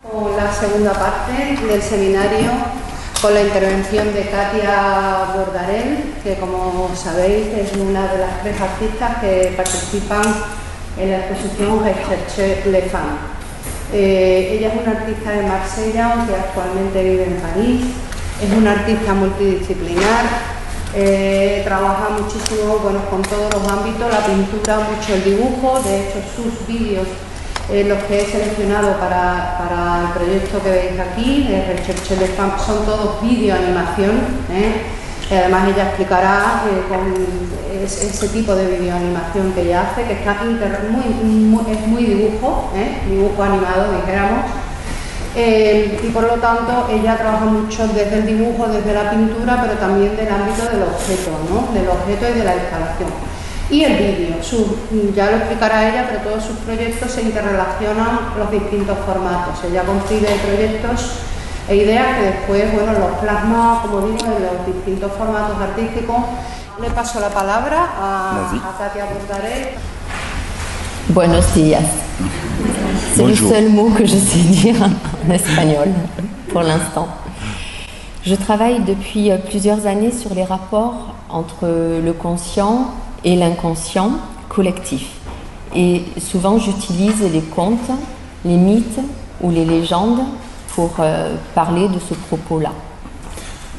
Con la segunda parte del seminario, con la intervención de Katia Bordarell, que como sabéis es una de las 3 artistas que participan en la exposición Recherche Les Femmes. Ella es una artista de Marsella, aunque actualmente vive en París. Es una artista multidisciplinar, trabaja muchísimo con todos los ámbitos, la pintura, mucho el dibujo. De hecho, sus vídeos, los que he seleccionado para el proyecto que veis aquí, de Recherche Les Femmes, son todos videoanimación. Y además ella explicará ese tipo de videoanimación que ella hace, que está es muy dibujo, dibujo animado, dijéramos. Y por lo tanto ella trabaja mucho desde el dibujo, desde la pintura, pero también del ámbito del objeto, ¿no? Del objeto y de la instalación. Y el vídeo, ya lo explicará ella, pero todos sus proyectos se interrelacionan los distintos formatos. Ella concibe proyectos e ideas que después, bueno, los plasma, como digo, en los distintos formatos artísticos. Le paso la palabra a Katia Bordarell. Buenos días. C'est le seul mot que je sais dire en espagnol pour l'instant. Je travaille depuis plusieurs années sur les rapports entre le conscient et l'inconscient collectif. Et souvent j'utilise les contes, les mythes ou les légendes pour parler de ce propos-là.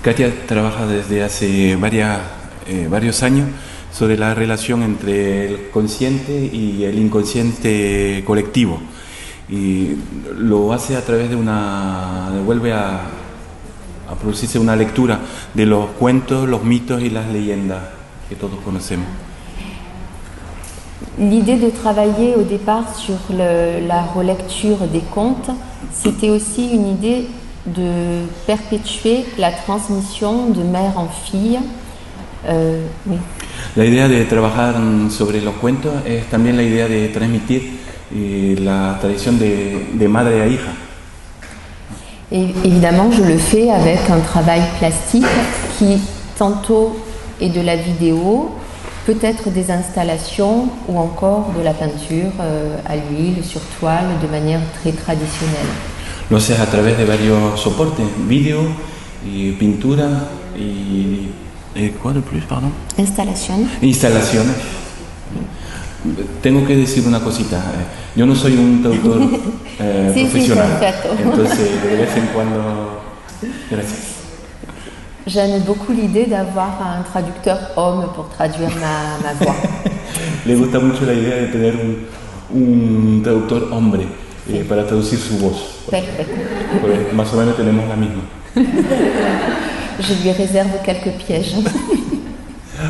Katia trabaja desde hace varios años sobre la relación entre el consciente y el inconsciente colectivo. Y lo hace a través de vuelve a producirse una lectura de los cuentos, los mitos y las leyendas que todos conocemos. L'idée de travailler au départ sur la relecture des contes, c'était aussi une idée de perpétuer la transmission de mère en fille. Oui. La idea de trabajar sobre los cuentos es también la idea de transmitir la tradición de madre a hija. Et évidemment, je le fais avec un travail plastique qui tantôt est de la vidéo, peut-être des installations ou encore de la peinture à l'huile, sur toile, de manière très traditionnelle. Lo haces a través de varios soportes, vídeo y pintura y ¿cuál es plus, perdón? Instalaciones. Tengo que decir una cosita. Yo no soy un traductor profesional. Sí, entonces, de vez en cuando. Gracias. J'aime beaucoup l'idée d'avoir un traducteur homme pour traduire ma voix. Le gusta mucho la idea de tener un traductor hombre para traducir su voz. Perfecto. Porque más o menos tenemos la misma. Je lui réserve quelques pièges.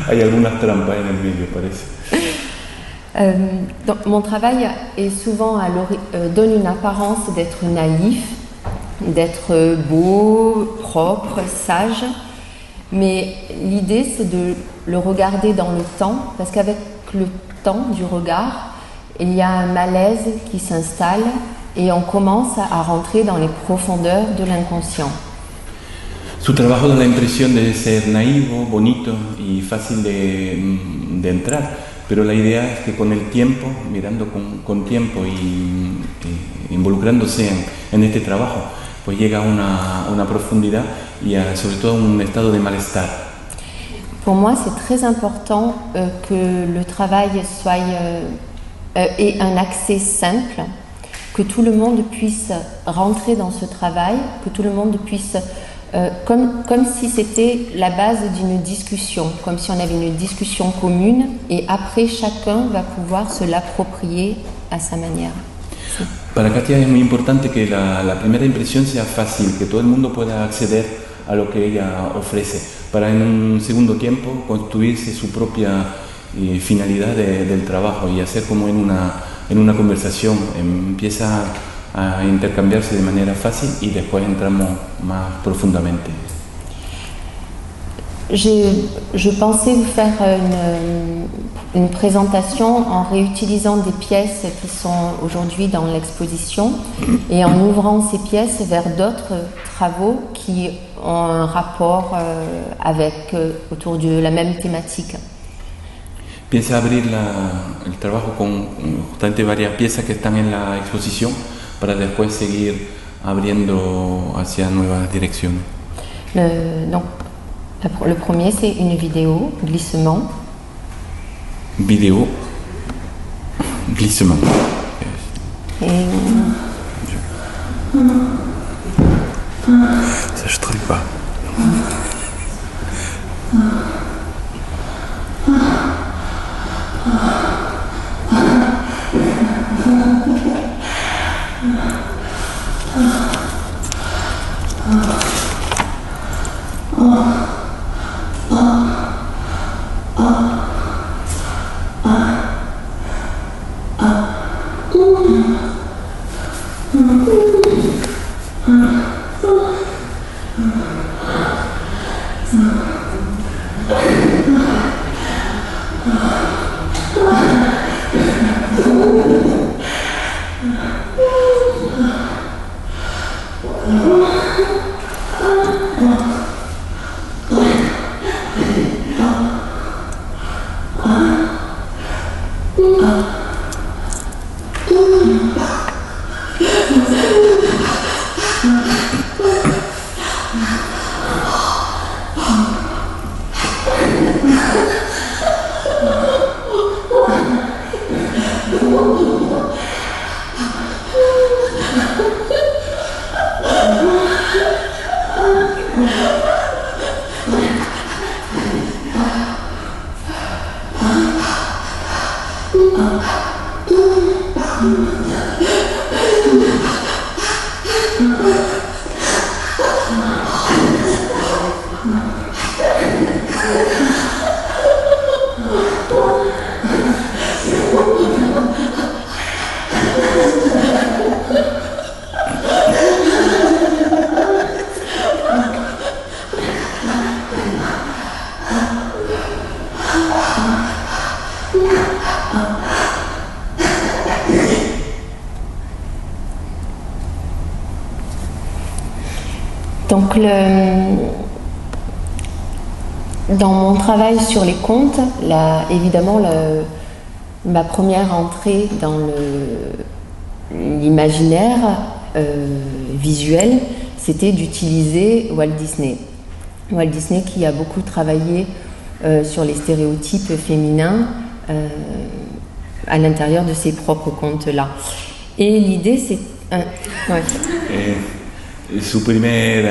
Hay algunas trampas en el vídeo, parece. Donc, mon travail est souvent donne une apparence d'être naïf, d'être beau, propre, sage, mais l'idée c'est de le regarder dans le temps, parce qu'avec le temps du regard, il y a un malaise qui s'installe et on commence à rentrer dans les profondeurs de l'inconscient. Su trabajo da la impresión de ser naivo, bonito y fácil de entrar, pero la idea es que con el tiempo, mirando con tiempo y involucrándose en este trabajo, pues llega a una profundidad y sobre todo a un estado de malestar. Pour moi, c'est très important que le travail ait un accès simple, que tout le monde puisse rentrer dans ce travail, que tout le monde puisse comme si c'était la base d'une discussion, comme si on avait une discussion commune et après chacun va pouvoir se l'approprier à sa manière. Para Katia es muy importante que la primera impresión sea fácil, que todo el mundo pueda acceder a lo que ella ofrece, para en un segundo tiempo construirse su propia finalidad del trabajo y hacer como en una conversación, empieza a intercambiarse de manera fácil y después entramos más profundamente. Je pensais vous faire une présentation en réutilisant des pièces qui sont aujourd'hui dans l'exposition et en ouvrant ces pièces vers d'autres travaux qui ont un rapport autour de la même thématique. Piensa abrir el trabajo con justamente varias piezas que están en la exposición para después seguir abriendo hacia nuevas direcciones. Donc, le premier, c'est une vidéo, glissement. Vidéo, glissement. Et ça, je ne traduis pas. Donc, dans mon travail sur les contes, évidemment, ma première entrée dans l'imaginaire visuel, c'était d'utiliser Walt Disney. Walt Disney qui a beaucoup travaillé sur les stéréotypes féminins à l'intérieur de ses propres contes-là. Et l'idée, c'est... ouais. Su primer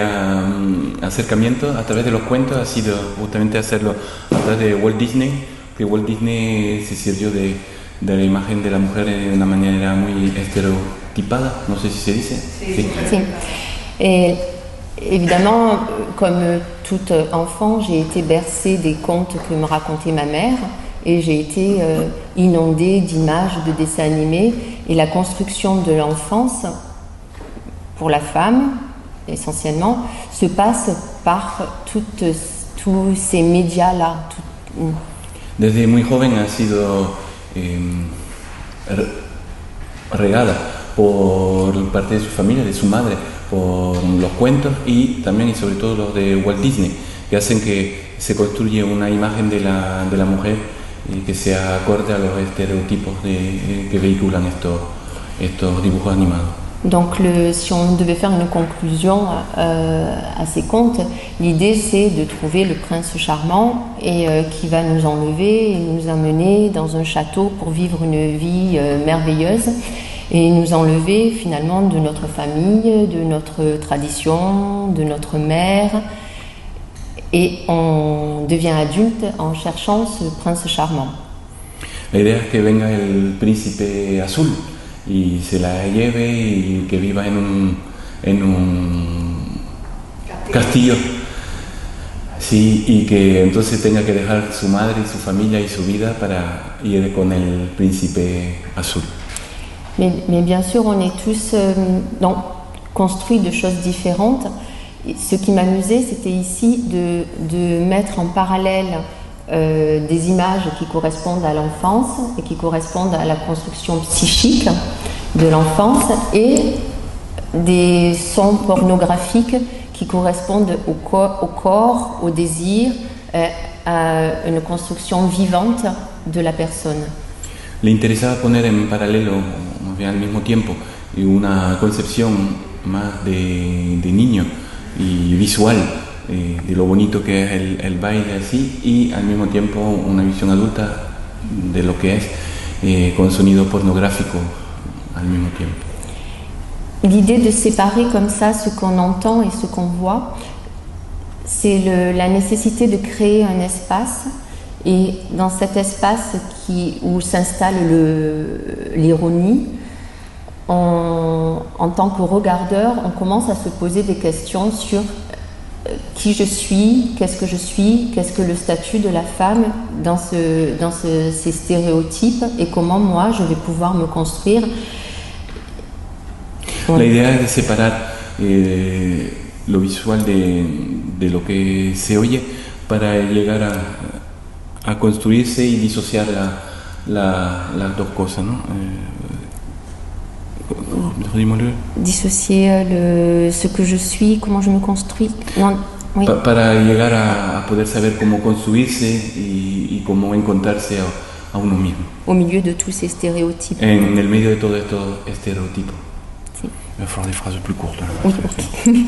acercamiento a través de los cuentos ha sido justamente hacerlo a través de Walt Disney, que Walt Disney se sirvió de la imagen de la mujer de una manera muy estereotipada, no sé si se dice. Sí. Sí. Et évidemment, comme toute enfant, j'ai été bercée des contes que me racontait ma mère et j'ai été inondée d'images, de dessins animés, et la construction de l'enfance pour la femme, essentiellement, se passe par tous ces médias-là. Desde muy joven ha sido regada por parte de su familia, de su madre, por los cuentos y también y sobre todo los de Walt Disney, que hacen que se construya una imagen de la mujer que sea acorde a los estereotipos que vehiculan estos dibujos animados. Donc si on devait faire une conclusion à ces contes, l'idée c'est de trouver le prince charmant et qui va nous enlever et nous amener dans un château pour vivre une vie merveilleuse et nous enlever finalement de notre famille, de notre tradition, de notre mère, et on devient adulte en cherchant ce prince charmant. La idea es que venga el príncipe azul y se la lleve y que viva en un castillo, sí, y que entonces tenga que dejar su madre y su familia y su vida para ir con el príncipe azul. Mais bien sûr, on est tous construits de choses différentes. Et ce qui m'amusait, c'était ici de mettre en parallèle des images qui correspondent à l'enfance et qui correspondent à la construction psychique de l'enfance et des sons pornographiques qui correspondent au corps, au désir, à une construction vivante de la personne. Le interesaba poner en paralelo, al mismo tiempo, una concepción más de niño y visual, de lo bonito que es el baile así, y al mismo tiempo una visión adulta de lo que es con sonido pornográfico al mismo tiempo. L'idée de séparer comme ça ce qu'on entend et ce qu'on voit, c'est la nécessité de créer un espace, et dans cet espace où s'installe l'ironie, en tant que regardeur, on commence à se poser des questions sur qui je suis, qu'est-ce que le statut de la femme dans ces stéréotypes, et comment moi je vais pouvoir me construire. La idea es de separar lo visual de lo que se oye para llegar a construirse y disociar las dos cosas, ¿no? Dissocier ce que je suis, comment je me construis. Non, oui. Para llegar a poder saber cómo construirse y cómo encontrarse a uno mismo. Au milieu de tous ces stéréotypes. En el medio de todos estos estereotipos. Sí. Il va falloir des phrases plus courtes. Oui,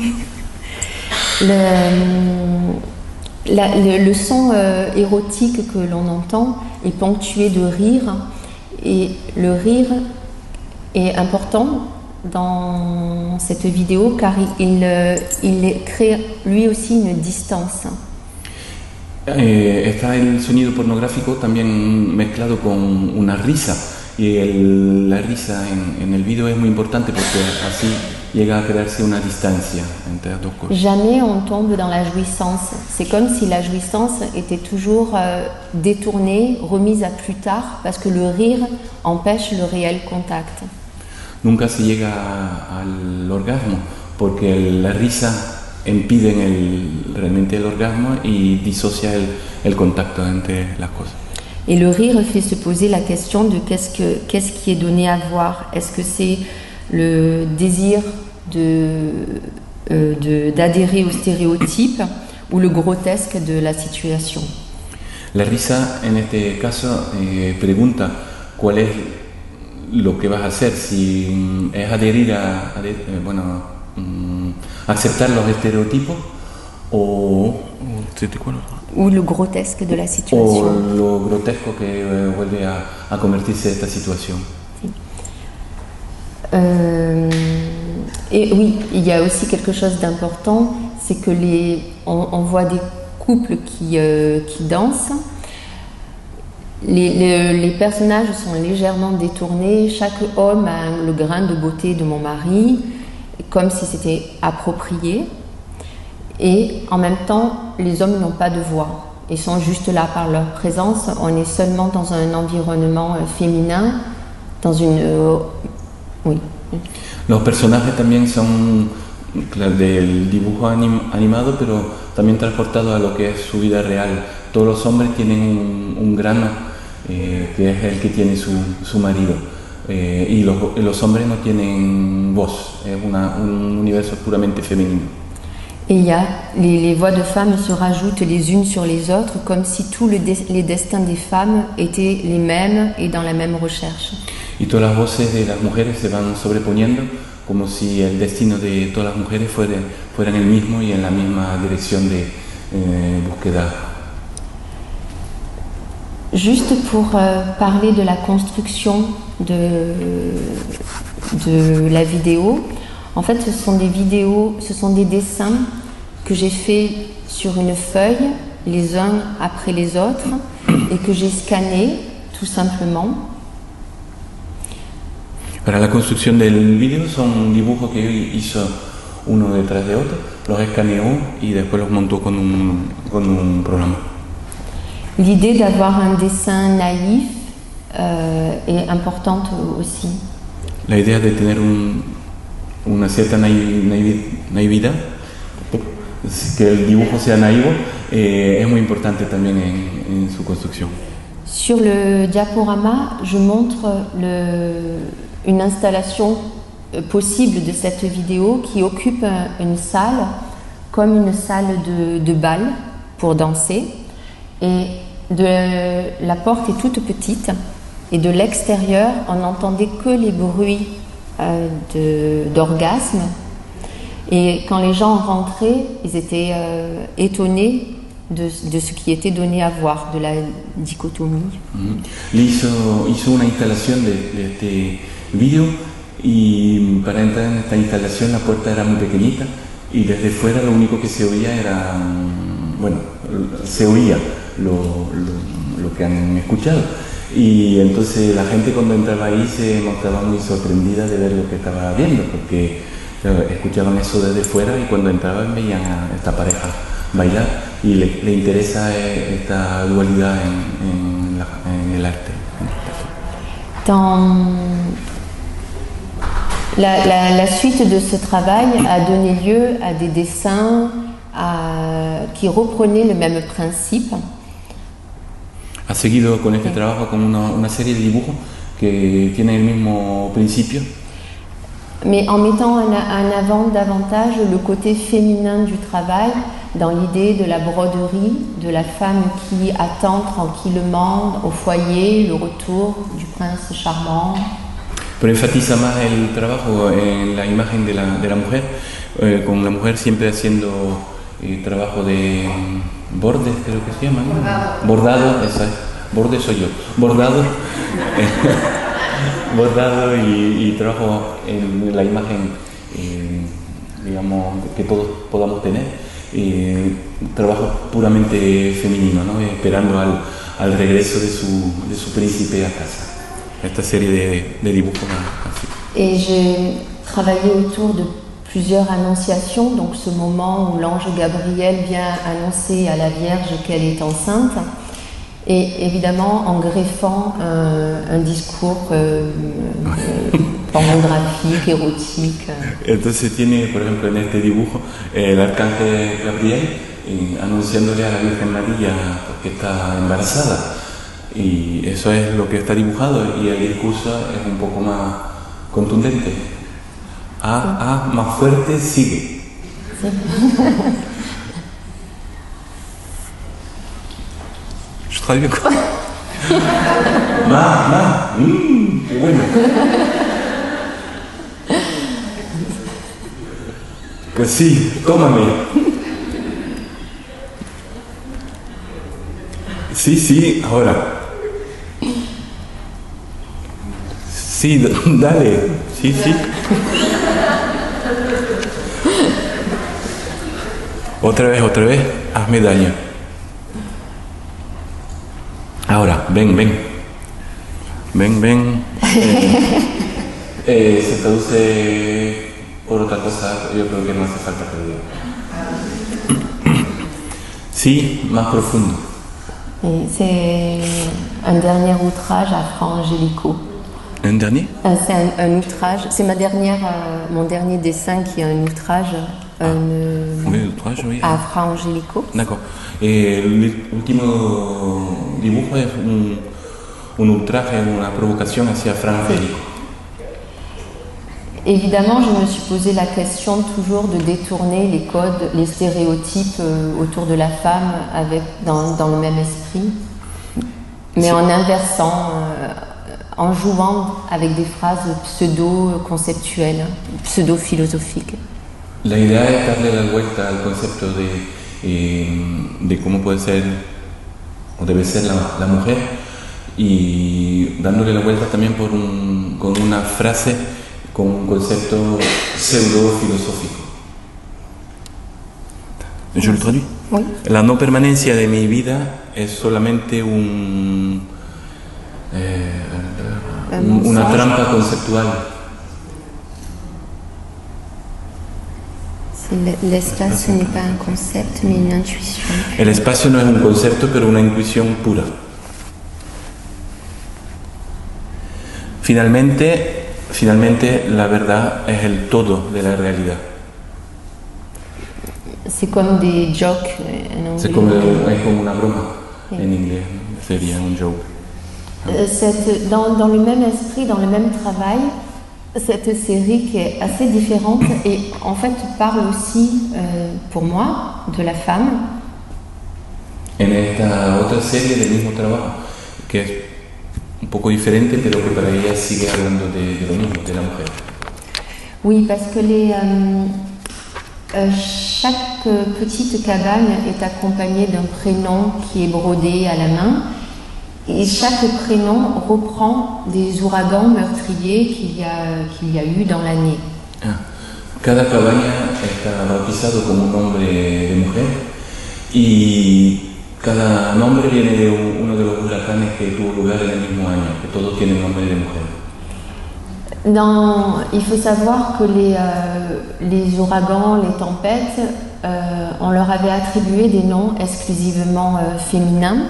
le son érotique que l'on entend est ponctué de rire, et le rire est important dans cette vidéo car il crée lui aussi une distance. Está el sonido pornográfico también mezclado con una risa, y la risa en el video es muy importante porque así llega a crearse una distancia entre las dos cosas. Jamais on tombe dans la jouissance. C'est comme si la jouissance était toujours détournée, remise à plus tard, parce que le rire empêche le réel contact. Nunca se llega al orgasmo porque la risa impide realmente el orgasmo y disocia el contacto entre las cosas. Et le rire fait se poser la question de qu'est-ce qui est donné à voir. Est-ce que c'est le désir d'adhérer aux stéréotypes ou le grotesque de la situation? La risa en este caso pregunta cuál es lo que vas a hacer, si es adherir aceptar los estereotipos o le grotesque de la situation. O lo grotesco que vuelve a convertirse esta situación. Sí. Et oui, il y a aussi quelque chose d'important, c'est que on voit des couples qui dansent. Les personnages sont légèrement détournés, chaque homme a le grain de beauté de mon mari, comme si c'était approprié, et en même temps les hommes n'ont pas de voix, ils sont juste là par leur présence, on est seulement dans un environnement féminin, dans une... oui. Los personajes también son del dibujo animado, pero también transportado a lo que es su vida real. Todos los hombres tienen un grano que es el que tiene su marido, y los hombres no tienen voz, es un universo puramente femenino. Et les voix de femmes se rajoutent les unes sur les autres, comme si tous les destins des femmes étaient les mêmes et dans la même recherche. Y todas las voces de las mujeres se van sobreponiendo, como si el destino de todas las mujeres fueran el mismo y en la misma dirección de búsqueda. Juste pour parler de la construction de la vidéo, en fait ce sont des dessins que j'ai faits sur une feuille, les uns après les autres, et que j'ai scannés tout simplement. Para la construcción del vídeo son dibujos que hizo uno detrás de otro, los escaneó y después los montó con un programa. L'idée d'avoir un dessin naïf est importante aussi. La idea de tener una cierta naividad, que el dibujo sea naivo, es muy importante también en su construcción. Sur le diaporama, je montre une installation possible de cette vidéo qui occupe une salle comme une salle de bal pour danser, et la porte est toute petite, et de l'extérieur on n'entendait que les bruits d'orgasme Et quand les gens rentraient, ils étaient étonnés de ce qui était donné à voir, de la dichotomie. Hizo una instalación de este vídeo y para entrar en esta instalación la puerta era muy pequeñita y desde fuera lo único que se oía era, bueno, se oía lo que han escuchado. Y entonces la gente cuando entraba ahí se mostraba muy sorprendida de ver lo que estaba viendo, porque escuchaban eso desde fuera y cuando entraban veían a esta pareja bailar y le interesa esta dualidad en el arte. La suite de ce travail a donné lieu à des dessins qui reprenaient le même principe. Ha seguido con este trabajo con una serie de dibujos que tienen el mismo principio. Mais en mettant en avant davantage le côté féminin du travail, dans l'idée de la broderie, de la femme qui attend tranquillement au foyer le retour du prince charmant. Pero enfatiza más el trabajo en la imagen de la mujer, con la mujer siempre haciendo trabajo de bordes, creo que se llama, ¿no? Bordado, esa es. Borde soy yo. Bordado. Bordado y trabajo en la imagen, digamos, que todos podamos tener. Trabajo puramente femenino, ¿no? Esperando al regreso de su príncipe a casa. Esta serie de dibujos así. Et j'ai travaillé autour de plusieurs annonciations, donc ce moment où l'ange Gabriel vient annoncer à la Vierge qu'elle est enceinte, et évidemment en greffant un discours pornographique, érotique. Entonces tiene, por ejemplo, en este dibujo, el arcángel Gabriel anunciándole a la Virgen María que está embarazada. Y eso es lo que está dibujado y el discurso es un poco más contundente. Más fuerte, sigue. Sí. Je traduis quoi? Qué bueno. Pues sí, tómame. Sí, ahora. Sí, dale. Sí. Otra vez. Hazme daño. Ahora, ven. Se traduce por otra cosa, yo creo que no hace falta que lo diga. Sí, más profundo. C'est un dernier outrage à Fra Angelico. Un dernier? C'est un outrage. C'est mon dernier dessin qui est un outrage. Oui, outrage, oui. À Fra Angelico. D'accord. El último dibujo es un ultraje, una provocación hacia Fra Angelico. Évidemment, je me suis posé la question toujours de détourner les codes, les stéréotypes autour de la femme dans le même esprit, mais en inversant, en jouant avec des phrases pseudo-conceptuelles, pseudo-philosophiques. La idea es darle la vuelta al concepto de cómo puede ser o debe ser la mujer y dándole la vuelta también con una frase, con un concepto pseudo-filosófico. ¿Yo lo traduis? Oui. La no permanencia de mi vida es solamente una trampa conceptual. L'espace n'est pas un concept, mais une intuition. El espacio no es un concepto, pero una intuición pura. Finalmente, la verdad es el todo de la realidad. C'est comme des jokes en anglais. Es como una broma en inglés, sería un joke. Dans le même esprit, dans le même travail, cette série qui est assez différente et en fait parle aussi, pour moi, de la femme. En esta otra serie del mismo trabajo, que es un poco diferente, pero que para ella sigue hablando de lo mismo, de la mujer. Oui, parce que Chaque petite cabane est accompagnée d'un prénom qui est brodé à la main et chaque prénom reprend des ouragans meurtriers qu'il y a eu dans l'année. Cada cabaña está bautizado como un nombre de mujer y cada nombre viene de uno de los huracanes que tuvo lugar en el mismo año, que todos tienen nombre de mujer. Il faut savoir que les ouragans, les tempêtes, on leur avait attribué des noms exclusivement féminins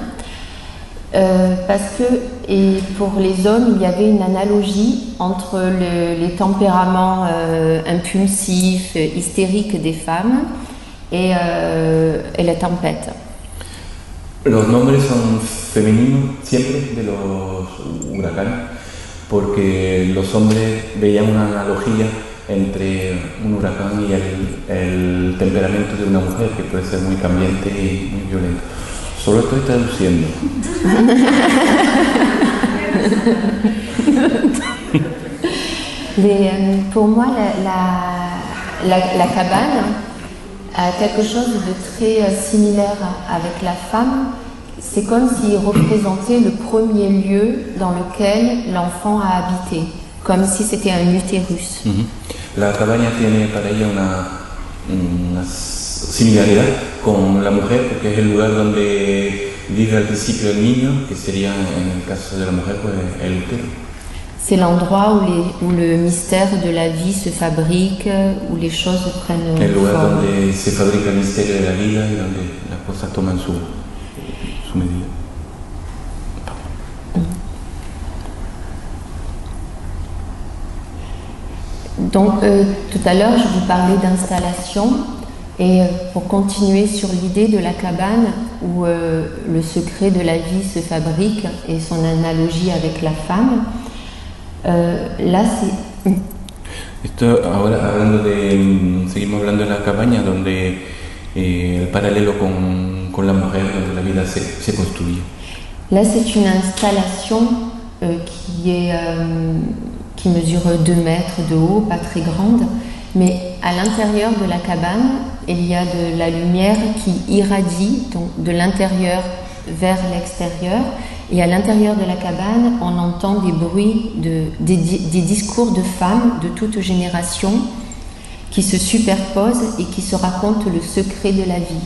parce que, et pour les hommes, il y avait une analogie entre les tempéraments impulsifs, hystériques des femmes et la tempête. Los nombres son femeninos siempre de los huracanes, porque los hombres veían una analogía entre un huracán y el temperamento de una mujer, que puede ser muy cambiante y muy violento. Solo estoy traduciendo. Pour moi, la cabane a quelque chose de très similaire avec la femme. C'est comme s'il représentait le premier lieu dans lequel l'enfant a habité, comme si c'était un utérus. La cabaña tiene para ella una similaridad con la mujer, porque es el lugar donde vive al principio el niño, que sería en el caso de la mujer pues el útero. C'est l'endroit où le mystère de la vie se fabrique, où les choses prennent el lugar forme. donde se fabrica el misterio de la vida y donde las cosas toman su medida. Donc tout à l'heure, je vous parlais d'installation et pour continuer sur l'idée de la cabane où le secret de la vie se fabrique et son analogie avec la femme, là c'est... Ahora seguimos hablando de la cabaña donde el paralelo con la mujer, donde la vida se construye. Là c'est une installation qui mesure 2 mètres de haut, pas très grande, mais à l'intérieur de la cabane, il y a de la lumière qui irradie donc de l'intérieur vers l'extérieur. Et à l'intérieur de la cabane, on entend des bruits, des discours de femmes de toute génération qui se superposent et qui se racontent le secret de la vie.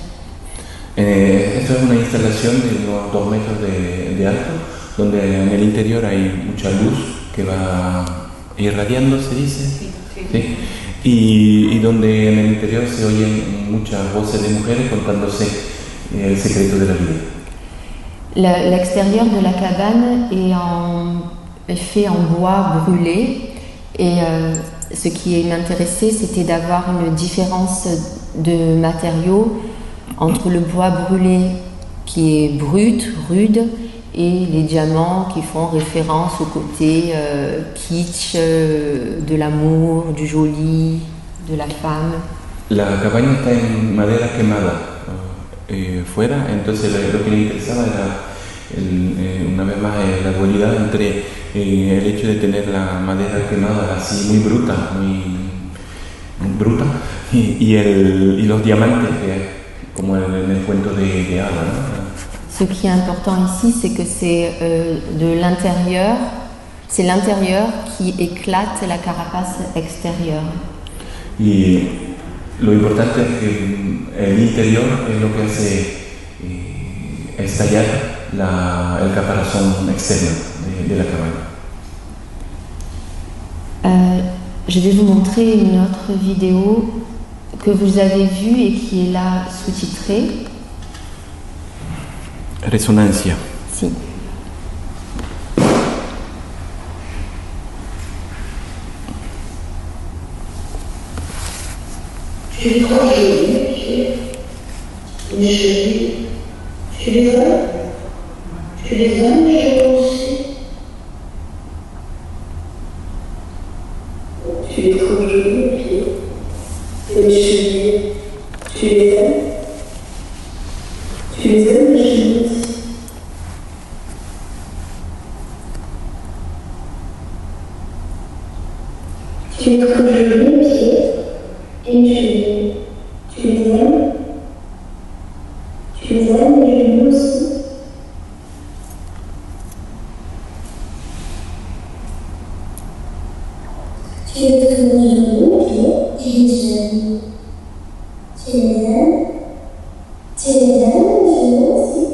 Esta es una instalación de unos 2 metros de alto, donde en el interior hay mucha luz que va irradiando, se dice, ¿sí? Y donde en el interior se oyen muchas voces de mujeres contándose el secreto de la vida. L'extérieur de la cabane est fait en bois brûlé et ce qui m'intéressait, c'était d'avoir une différence de matériaux entre le bois brûlé qui est brut, rude, et les diamants qui font référence au côté kitsch, de l'amour, du joli, de la femme. La cabaña está en madera quemada fuera, entonces lo que le interesaba era una vez más la dualidad entre el hecho de tener la madera quemada así muy bruta y los diamantes, como en el cuento de Ada, ¿no? Ce qui est important ici, c'est que c'est de l'intérieur, c'est l'intérieur qui éclate la carapace extérieure. Y lo importante es que el interior es lo que hace estallar el caparazón externo de la cabaña. Je vais vous montrer une autre vidéo que vous avez vue et qui est là sous-titrée. Resonancia. Si. Tu es trop jolie, mais jolie. Tu les aimes? Tu les aimes, mais je aussi. Tu es trop jolie, mes pieds. Et mes chevilles. Tu les aimes? Tu les aimes, mes chevilles aussi. Tu es trop jolie, mes pieds. Et mes chevilles. Tu les aimes. Tu les aimes et je les aime aussi. Tu les trouves jolis, tu les jolis. Tu les aimes. Tu les aimes et je les aime aussi.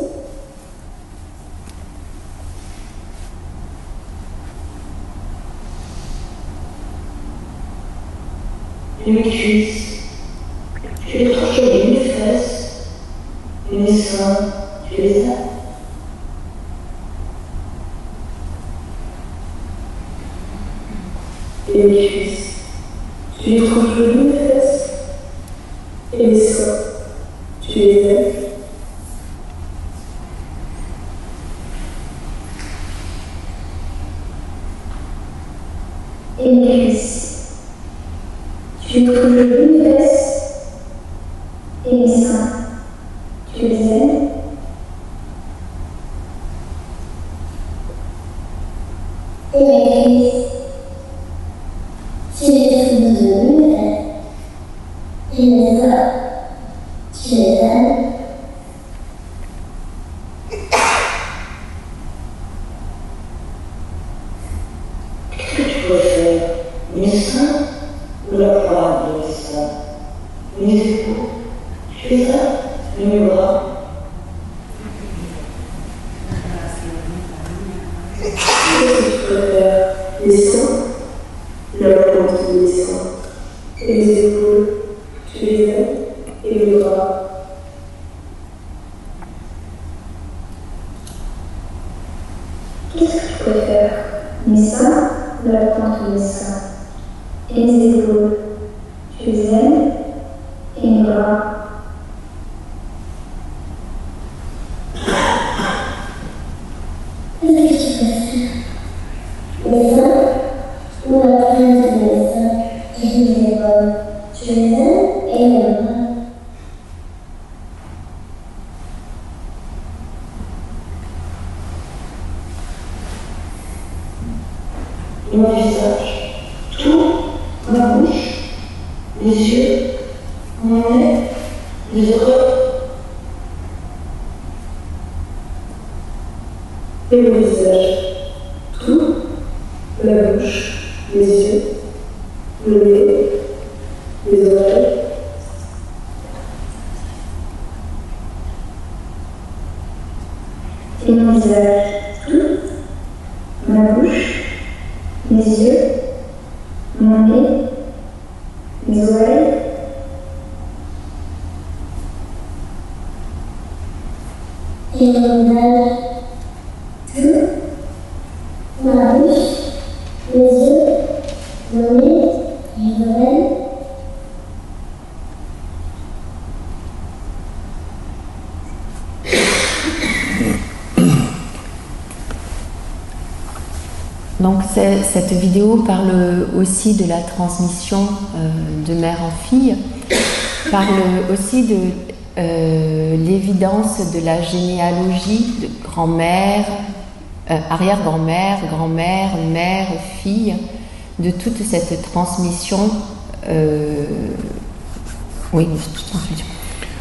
Mes cuisses, tu les trouves jolies, mes fesses, mes seins, tu les aimes. Et mes cuisses, tu les trouves jolies, mes fesses, et mes seins, tu les aimes. Et mes cuisses. Tu les trouves jolies, mes fesses et mes seins. Tu les aimes. Et mes cuisses. Tu les trouves jolies, mes fesses et mes seins. Tu les aimes. Qu'est-ce que tu préfères, mes seins ou la pointe de mes seins? Mes épaules, tu les aimes, et mes bras. Qu'est-ce que tu préfères, les seins, la pointe de mes seins, et mes épaules, tu les aimes, et mes bras. Qu'est-ce que tu préfères, mes seins, la pointe de mes seins, et mes épaules, tu les aimes, et mes bras. Qu'est-ce que tu préfères, mes seins ou la pointe de mes seins et mes épaules, tu les aimes, et mes bras. Mon visage, tout, ma bouche, les yeux, mon nez, les oreilles. Et mon visage, tout, la bouche, les yeux, le nez, les oreilles. Et mon visage, tout, ma bouche, mes yeux, mon nez, mes oreilles. Et mon visage, tout, ma bouche, mes yeux, mon nez, mes oreilles. Donc cette vidéo parle aussi de la transmission de mère en fille, parle aussi de l'évidence de la généalogie de grand-mère, arrière-grand-mère, grand-mère, mère, fille, de toute cette transmission. Oui, toute transmission.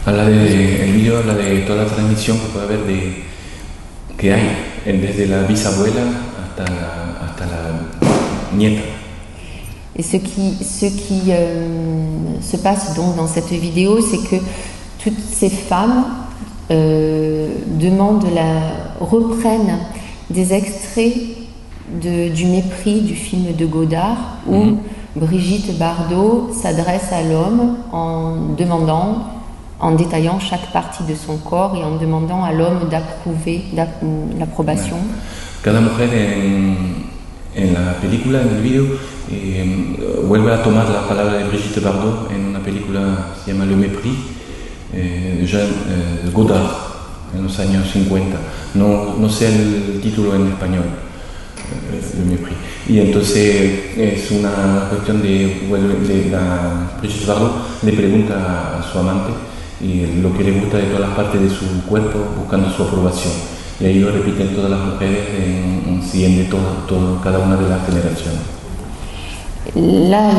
El vídeo habla de toda la transmisión que puede haber que hay desde la bisabuela hasta la nieta. Et ce qui se passe donc dans cette vidéo, c'est que toutes ces femmes reprennent des extraits du Mépris, du film de Godard, où Brigitte Bardot s'adresse à l'homme en détaillant chaque partie de son corps et en demandant à l'homme d'approuver, l'approbation. Cada mujer en la película, en el vídeo, vuelve a tomar la palabra de Brigitte Bardot en una película que se llama Le Mépris, de Godard, en los años 50. No sé el título en español, Le Mépris. Y entonces es una cuestión Brigitte Bardot le pregunta a su amante y lo que le gusta de todas las partes de su cuerpo, buscando su aprobación. Y ahí lo repiten todas las mujeres, siguiendo cada una de las generaciones. Là,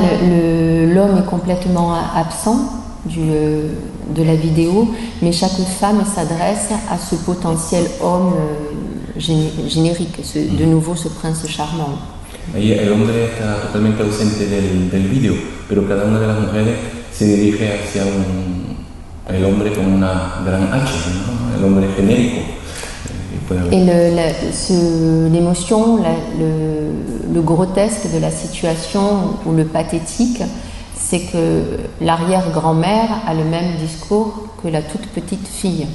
l'homme est complètement absent de la vidéo, mais chaque femme s'adresse à ce potentiel homme générique, de nouveau ce prince charmant. Ahí el hombre está totalmente ausente del vídeo, pero cada una de las mujeres se dirige hacia el hombre con una gran H, ¿no? El hombre genérico. Et l'émotion, le grotesque de la situation ou le pathétique, c'est que l'arrière-grand-mère a le même discours que la toute petite fille.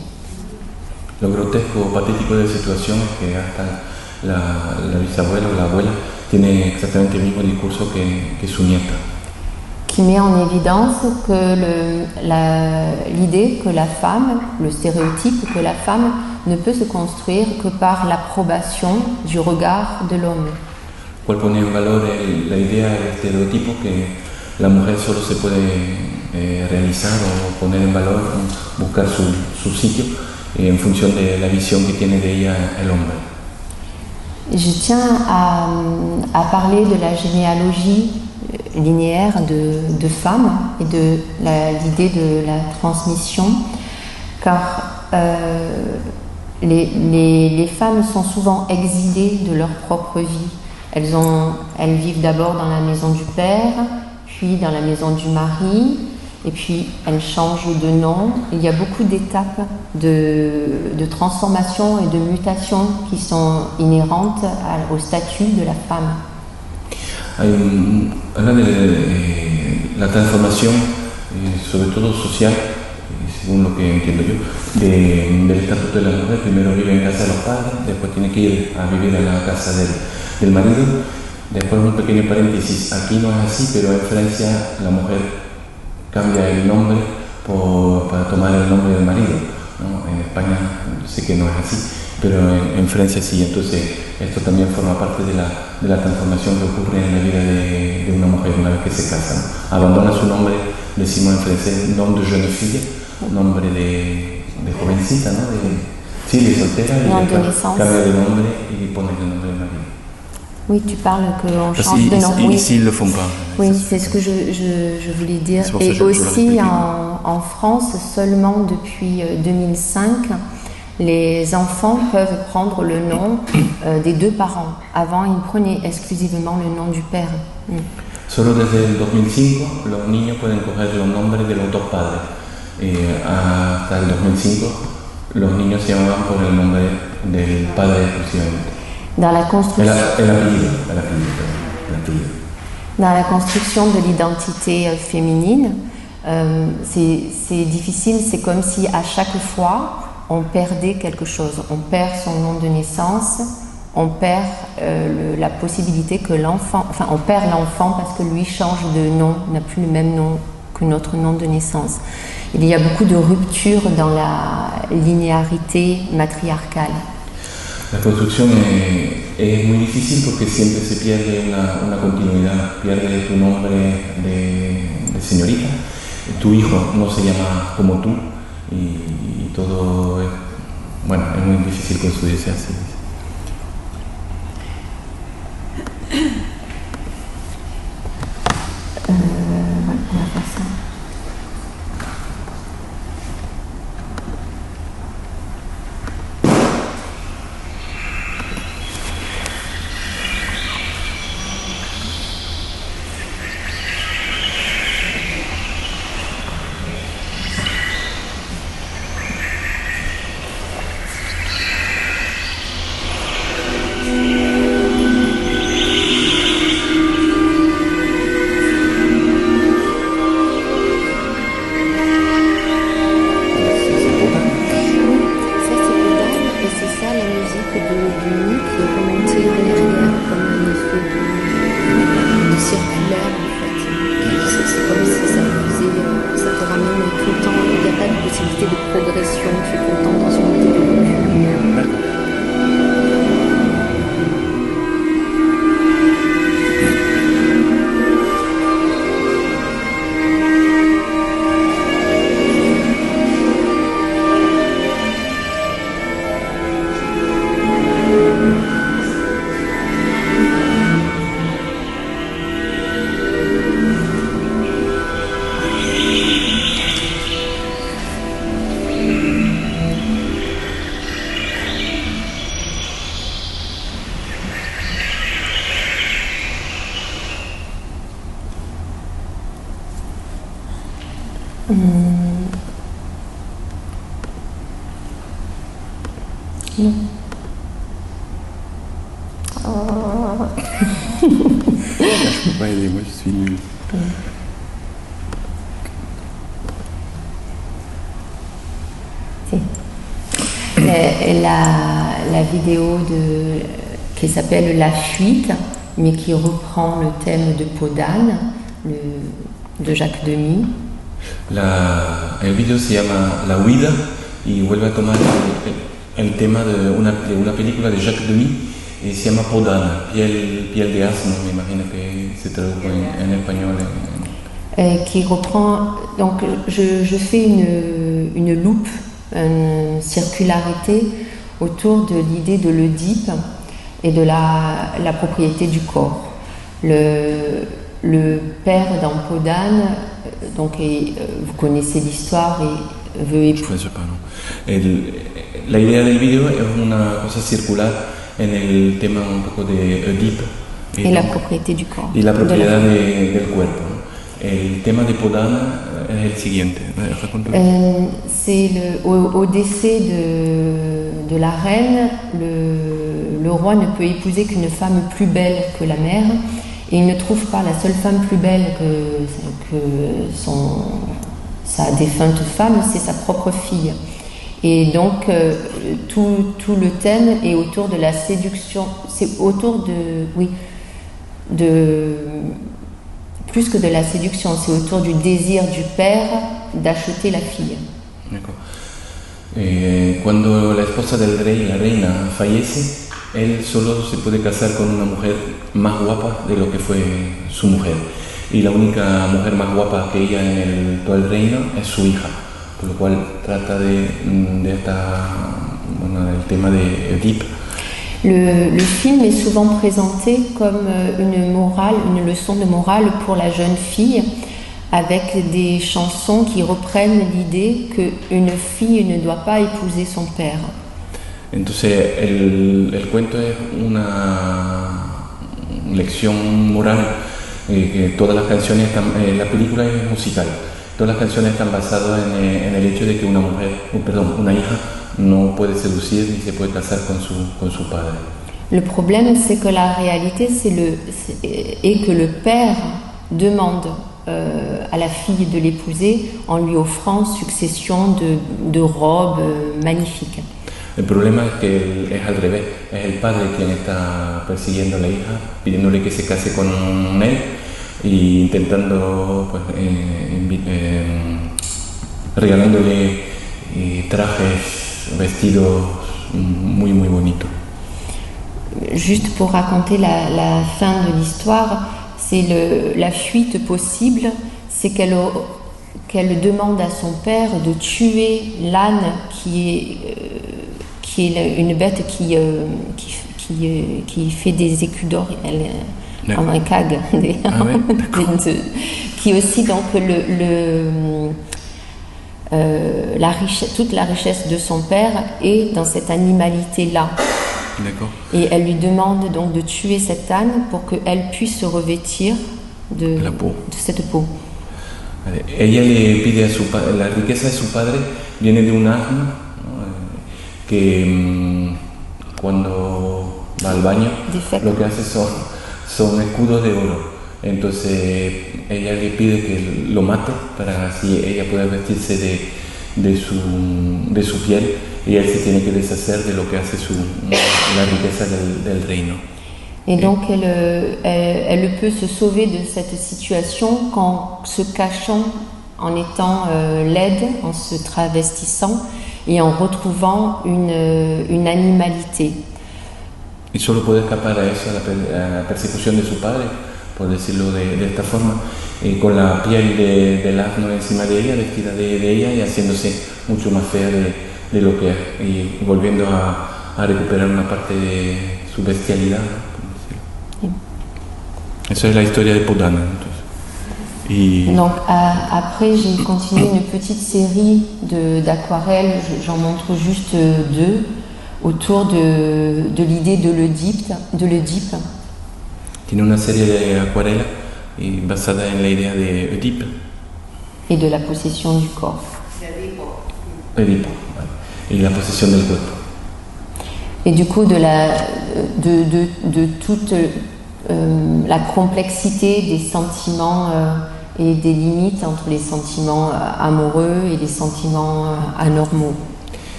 Lo grotesco o patético de la situación es que hasta la bisabuela o la abuela tiene exactamente el mismo discurso que su nieta. Qui met en évidence que l'idée que la femme, le stéréotype que la femme ne peut se construire que par l'approbation du regard de l'homme. Cual pone en valor la idea, el estereotipo que la mujer solo se puede realizar o poner en valor, buscar su sitio en función de la visión que tiene de ella el hombre. Je tiens à parler de la généalogie linéaire de femmes et de l'idée de la transmission, car les femmes sont souvent exilées de leur propre vie. Elles vivent d'abord dans la maison du père, puis dans la maison du mari, et puis elles changent de nom. Il y a beaucoup d'étapes de transformation et de mutation qui sont inhérentes au statut de la femme. Habla de la transformación, sobre todo social, según lo que entiendo yo, del estatuto de la mujer. Primero vive en casa de los padres, después tiene que ir a vivir a la casa del marido. Después un pequeño paréntesis, aquí no es así, pero en Francia la mujer cambia el nombre para tomar el nombre del marido, ¿no? En España sé que no es así, pero en Francia sí. Entonces esto también forma parte de la transformación que ocurre en la vida de una mujer una vez que se casa, ¿no? Abandona su nombre, decimos en francés, nom de jeune fille, nombre de jovencita, ¿no? De soltera, y después cambia de nombre y pone el nombre del marido. Oui, tu parles qu'on change de nom. Oui. Ici, ils ne le font pas. Oui, c'est ce que je voulais dire. Et aussi en France, seulement depuis 2005, les enfants peuvent prendre le nom des deux parents. Avant, ils prenaient exclusivement le nom du père. Solo desde el 2005 los niños pueden coger los nombres de los dos padres. Hasta el 2005 los niños se llamaban por el nombre del padre exclusivamente. Dans la construction, el apellido. Dans la construction de l'identité féminine, c'est difficile, c'est comme si à chaque fois on perdait quelque chose. On perd son nom de naissance, on perd la possibilité que l'enfant, enfin on perd l'enfant parce que lui change de nom, n'a plus le même nom que notre nom de naissance. Il y a beaucoup de ruptures dans la linéarité matriarcale. La construcción es muy difícil porque siempre se pierde una continuidad, pierde tu nombre de señorita, tu hijo no se llama como tú y todo es muy difícil construirse así. Non. Je peux pas aider, moi je suis nul. Si. La vidéo qui s'appelle La fuite, mais qui reprend le thème de Peau d'âne, de Jacques Demy. El vídeo se llama La huida y vuelve a tomar el tema de una película de Jacques Demy y se llama Peau d'âne, piel de asno, me imagino que se traduce en español. Qui reprend, donc je fais une loupe, une circularité autour de l'idée de l'Oedipe et de la propriété du corps. Le père dans Peau d'âne, donc vous connaissez l'histoire, et veut épouser. La idea del video es una cosa circular en el tema un poco de Oedipe et la propriété du corps. Y la propiedad del cuerpo. El tema de Peau d'âne es el siguiente. C'est au décès de la reine, le roi ne peut épouser qu'une femme plus belle que la mère, et il ne trouve pas la seule femme plus belle que sa défunte femme, c'est sa propre fille. Et donc tout le thème est autour de la séduction, c'est autour plus que de la séduction, c'est autour du désir du père d'acheter la fille. D'accord. Cuando la esposa del rey, la reina, fallece, él solo se puede casar con una mujer más guapa de lo que fue su mujer. Y la única mujer más guapa que ella en todo el reino es su hija, por lo cual trata del tema de Oedipe. Le film est souvent présenté comme une leçon de morale pour la jeune fille, avec des chansons qui reprennent l'idée qu'une fille ne doit pas épouser son père. Entonces el cuento es una lección moral, que todas las canciones la película es musical, todas las canciones están basadas en el hecho de que una hija no puede seducir ni se puede casar con su padre. Le problème, c'est que la réalité, est que le père demande à la fille de l'épouser en lui offrant succession de robes magnifiques. El problema es que es al revés, es el padre quien está persiguiendo a la hija, pidiéndole que se case con él e intentando, pues, regalándole trajes, vestidos muy muy bonitos. Juste pour raconter la fin de l'histoire, c'est la fuite possible, c'est qu'elle demande à son père de tuer l'âne qui est une bête qui fait des écus d'or, comme un cag, qui aussi donc toute la richesse de son père est dans cette animalité-là. D'accord. Et elle lui demande donc de tuer cet âne pour qu'elle puisse se revêtir de cette peau. Ella le pide a su padre, la riqueza de su padre viene de un asno, ¿no? Que cuando va al baño lo que hace son escudos de oro. Entonces ella le pide que lo mate para así ella pueda vestirse de su piel, y él se tiene que deshacer de lo que hace la riqueza del reino. Et donc elle peut se sauver de cette situation qu'en se cachant, en étant laide, en se travestissant et en retrouvant une animalité. Y solo puede escapar a eso, a la persecución de su padre, por decirlo de esta forma, con la piel del asno encima de ella, vestida de ella y haciéndose mucho más fea de lo que es, y volviendo a recuperar una parte de su bestialidad, ¿no? Esa es la historia de Peau d'âne. Donc après j'ai continué une petite série d'aquarelles, j'en montre juste deux, autour de l'idée de l'Oedipe. Tiene una serie de acuarelas basada en la idea de Oedipe. et de la possession du corps. Edipo, y la posesión del cuerpo. Et du coup, de toute la complexité des sentiments et des limites entre les sentiments amoureux et les sentiments anormaux.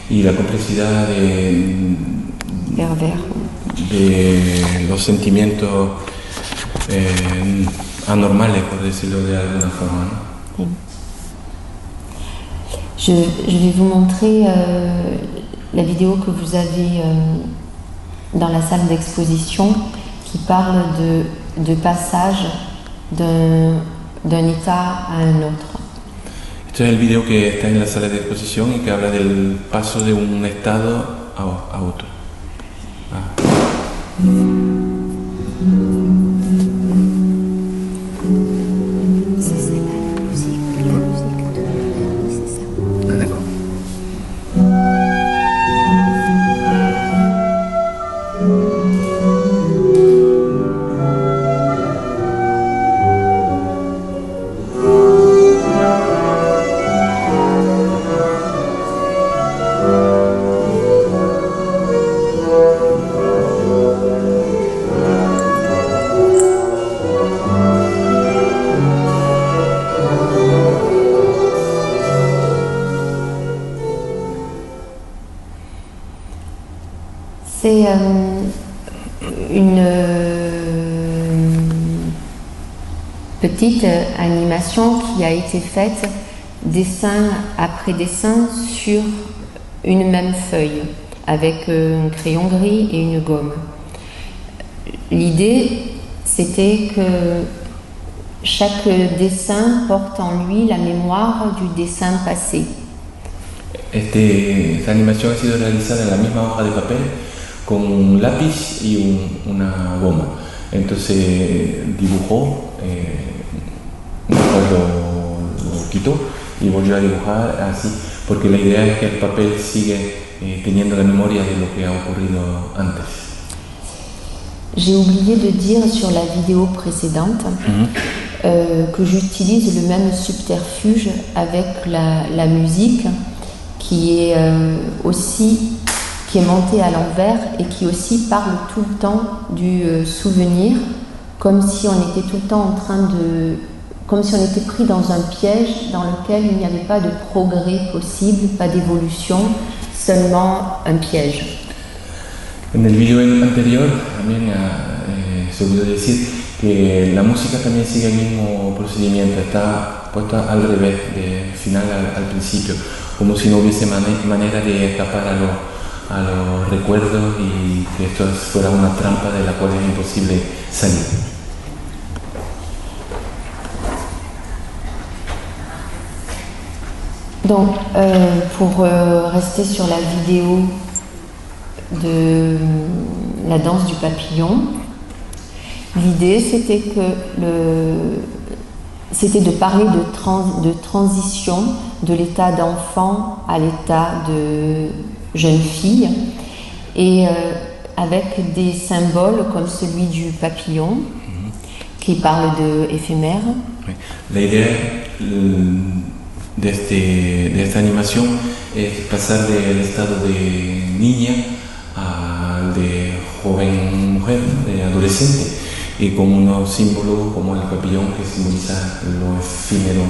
Y la complejidad Pervers. de los sentimientos anormales, por decirlo de alguna forma, ¿no? Je vais vous montrer la vidéo que vous avez dans la salle d'exposition qui parle de passage d'un état à un autre. Este es el video que está en la sala de exposición y que habla del paso de un estado a otro. C'est une petite animation qui a été faite dessin après dessin sur une même feuille avec un crayon gris et une gomme. L'idée, c'était que chaque dessin porte en lui la mémoire du dessin passé. Esta animación ha sido realizada en la misma hoja de papel con un lápiz y una goma. Entonces dibujó, después lo quitó y volvió a dibujar así, porque la idea es que el papel sigue teniendo la memoria de lo que ha ocurrido antes. J'ai oublié de dire sur la vidéo précédente que j'utilise le même subterfuge avec la musique qui est montée à l'envers et qui aussi parle tout le temps du souvenir, comme si on était tout le temps comme si on était pris dans un piège dans lequel il n'y avait pas de progrès possible, pas d'évolution, seulement un piège. En el vídeo anterior también se olvidó decir que la música también sigue el mismo procedimiento, está puesta al revés, de final al principio, como si no hubiese manera de escapar a los recuerdos y que esto fuera una trampa de la cual es imposible salir. Donc, pour rester sur la vidéo de la danse du papillon, l'idée c'était de parler de transition de l'état d'enfant à l'état de jeune fille, et avec des symboles comme celui du papillon qui parle de éphémère. La idea de esta animación es pasar del estado de niña al de joven mujer, de adolescente, y con unos símbolos como el papillon que simboliza lo efímero.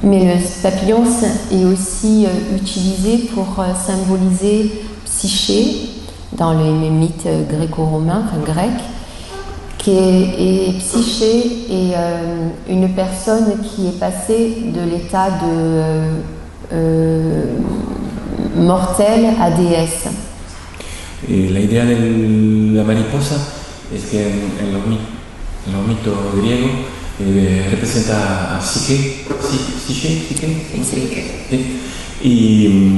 Mais le papillon est aussi utilisé pour symboliser Psyché dans les mythes gréco-romains, enfin grecs. Et Psyché est une personne qui est passée de l'état de mortel à déesse. Y la idea de la mariposa es que en los mitos griegos representa a Psyché, y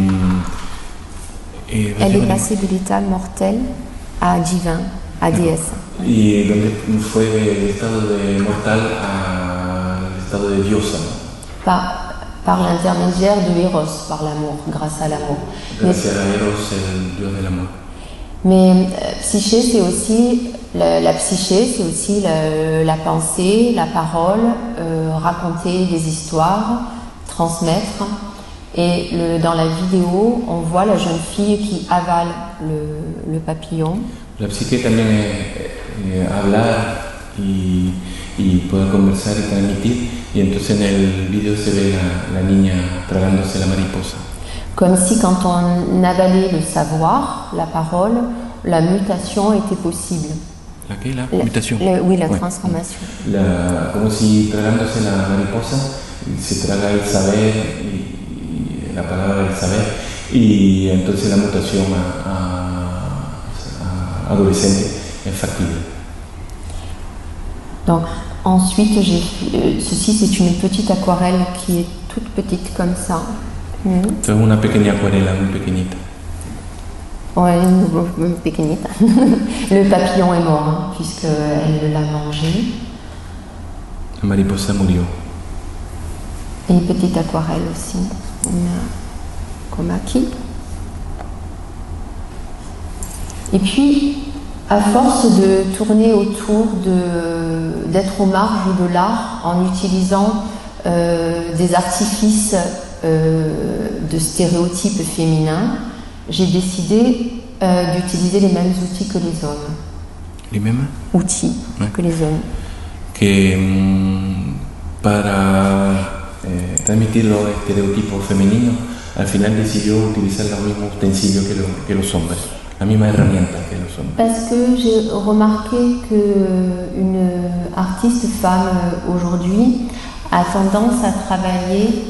elle est passée de l'état mortel à divin, à déesse. Y donde fue del estado de mortal al estado de diosa. Par l'intermédiaire de Eros, par l'amour, grâce à l'amour. Gracias a Eros, el dios del amor. Mais Psyché, c'est aussi la psyché, c'est aussi la pensée, la parole, raconter des histoires, transmettre. Et dans la vidéo, on voit la jeune fille qui avale le papillon. La psique también hablar y poder conversar y transmitir, y entonces en el video se ve la niña tragándose la mariposa. Comme si quand on avalait le savoir, la parole, la mutation était possible. ¿La qué? La mutación. Oui, la transformation. Como si tragándose la mariposa se traga el saber y la palabra del saber, y entonces la mutación a adolescente es factible. Donc ensuite, ceci c'est une petite aquarelle qui est toute petite comme ça. Es una pequeña acuarela muy pequeñita. Ouais, une pequeñita. Le papillon est mort, hein, puisqu'elle l'a mangé. La mariposa murió. Et une petite aquarelle aussi. Comme acquis. Et puis, à force de tourner autour d'être aux marges de l'art en utilisant des artifices de stéréotypes féminins, j'ai décidé d'utiliser les mêmes outils que les hommes. Les mêmes outils que les hommes. Que para transmitir los estereotipos femeninos, al final decidió utilizar los mismos utensilios que los hombres, la misma herramienta que los hombres. Parce que j'ai remarqué qu'une artiste femme aujourd'hui a tendance à travailler,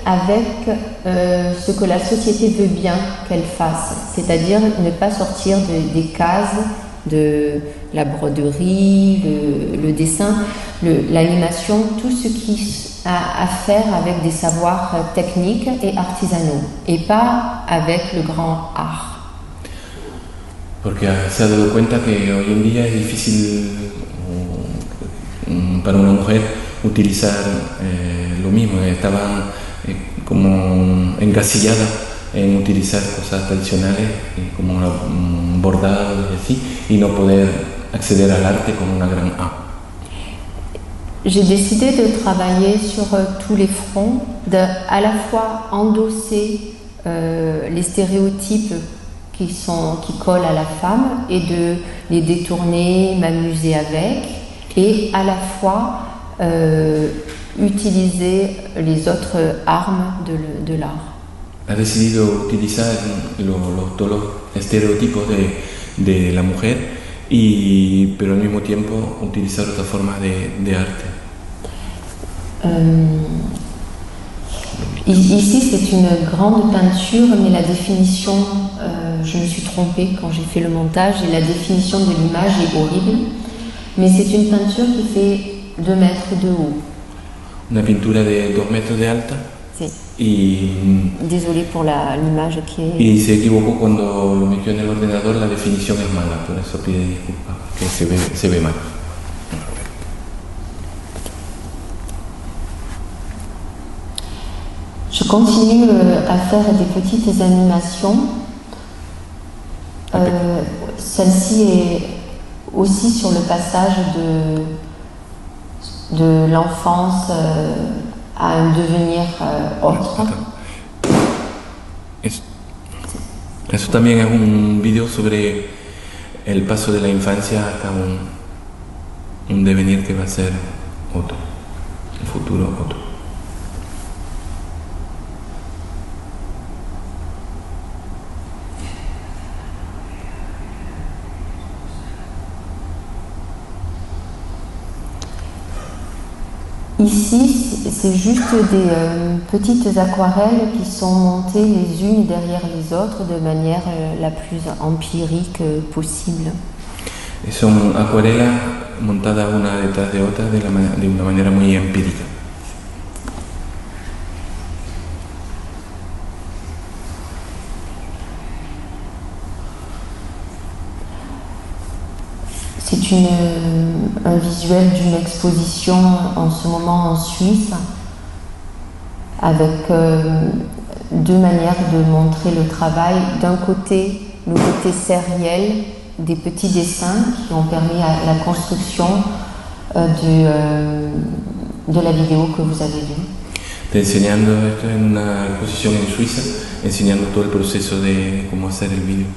avec ce que la société veut bien qu'elle fasse, c'est-à-dire ne pas sortir des cases de la broderie, le dessin, l'animation, tout ce qui a à faire avec des savoirs techniques et artisanaux, et pas avec le grand art. Porque se ha dado cuenta que hoy en día es difícil para una mujer utilizar lo mismo, estaba como encasillada en utilizar cosas tradicionales como bordados y así, y no poder acceder al arte con una gran A. J'ai décidé de travailler sur tous les fronts, à la fois endosser les stéréotypes qui collent à la femme et de les détourner, m'amuser avec, et à la fois utiliser les autres armes de l'art. Ha decidido utilizar todos los estereotipos de la mujer, pero al mismo tiempo utilizar otra forma de arte. Ici, c'est une grande peinture, mais la définition, je me suis trompée quand j'ai fait le montage, et la définition de l'image est horrible. Mais c'est une peinture qui fait 2 mètres de haut. Una pintura de 2 metros de alta. Sí. Y désolé pour l'image qui est... Y se equivocó cuando lo metió en el ordenador, la definición es mala, por eso pide disculpas, que se ve mal. Je continue à faire des petites animations. Celle-ci est aussi sur le passage de l'enfance a un devenir autre. Eso también es un video sobre el paso de la infancia hasta un devenir que va a ser otro, un futuro otro. Ici, c'est juste des petites aquarelles qui sont montées les unes derrière les autres de manière la plus empirique possible. Son acuarelas montadas una detrás de otra de una manera muy empírica. C'est un visuel d'une exposition en ce moment en Suisse, avec 2 manières de montrer le travail. D'un côté, le côté sériel des petits dessins qui ont permis à la construction de la vidéo que vous avez vue. Te enseñando esto en una exposición en Suiza, enseñando todo el proceso de cómo hacer el vídeo.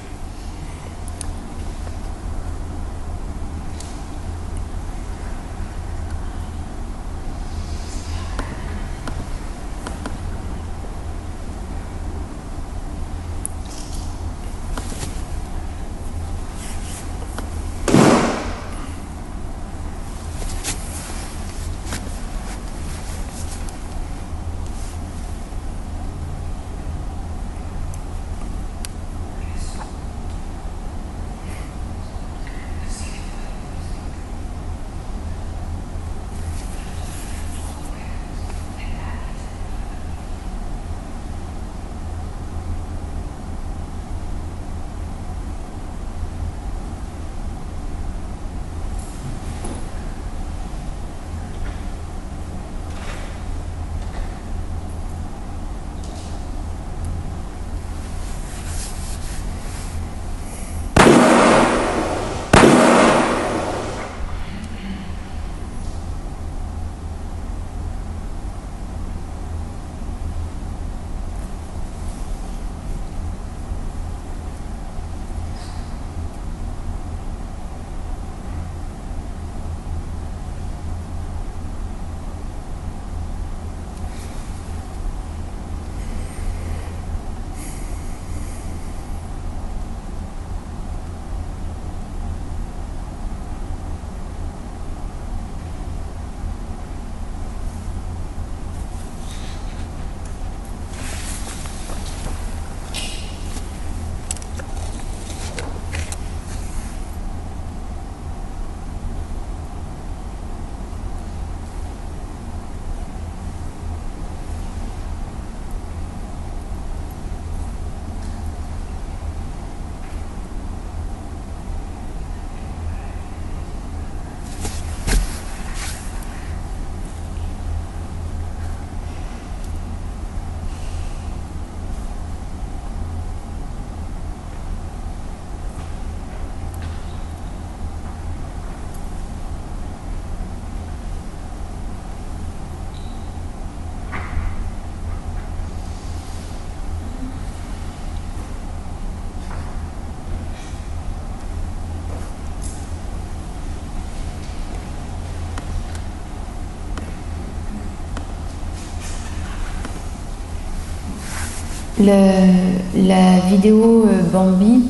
La vidéo Bambi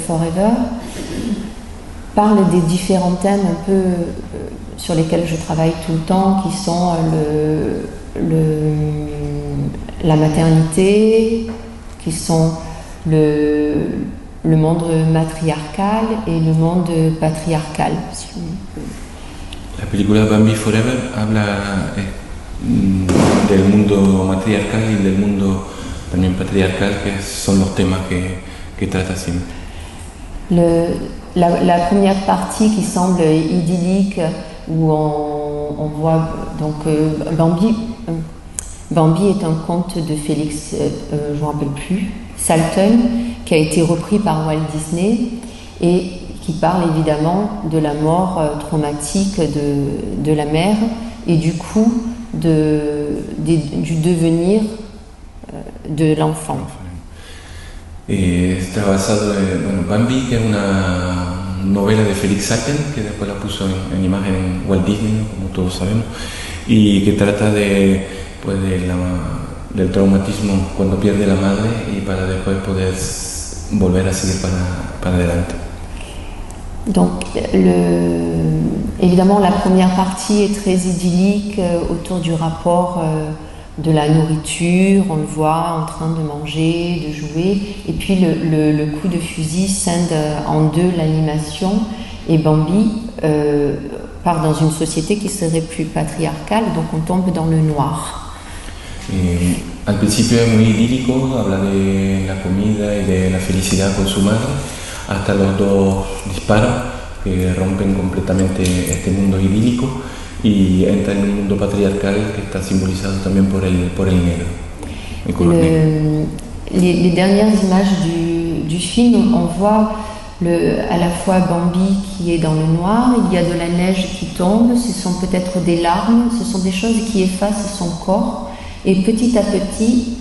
Forever parle des différents thèmes un peu sur lesquels je travaille tout le temps, qui sont la maternité, qui sont le monde matriarcal et le monde patriarcal. La película Bambi Forever habla del mundo matriarcal y del mundo también patriarcal, que son los temas que trata siempre. La première partie qui semble idyllique, où on voit donc Bambi est un conte de Félix, je ne me rappelle plus, Salton, qui a été repris par Walt Disney et qui parle évidemment de la mort traumatique de la mère et du coup du devenir de l'enfant. Está basado en Bambi, que es una novela de Félix Salten, que después la puso en imagen en Walt Disney, como todos sabemos, y que trata del traumatismo cuando pierde la madre y para después poder volver a seguir para adelante. Donc, évidemment, la première partie est très idyllique autour du rapport de la nourriture, on le voit en train de manger, de jouer, et puis le coup de fusil scinde en deux l'animation, et Bambi part dans une société qui serait plus patriarcale, donc on tombe dans le noir. Al principio es muy idílico, habla de la comida y de la felicidad con su madre, hasta los dos disparos que rompen completamente este mundo idílico y entra en un mundo patriarcal que está simbolizado también por el negro, el color negro. Les dernières images du film, on voit à la fois Bambi qui est dans le noir, il y a de la neige qui tombe, ce sont peut-être des larmes, ce sont des choses qui effacent son corps et petit à petit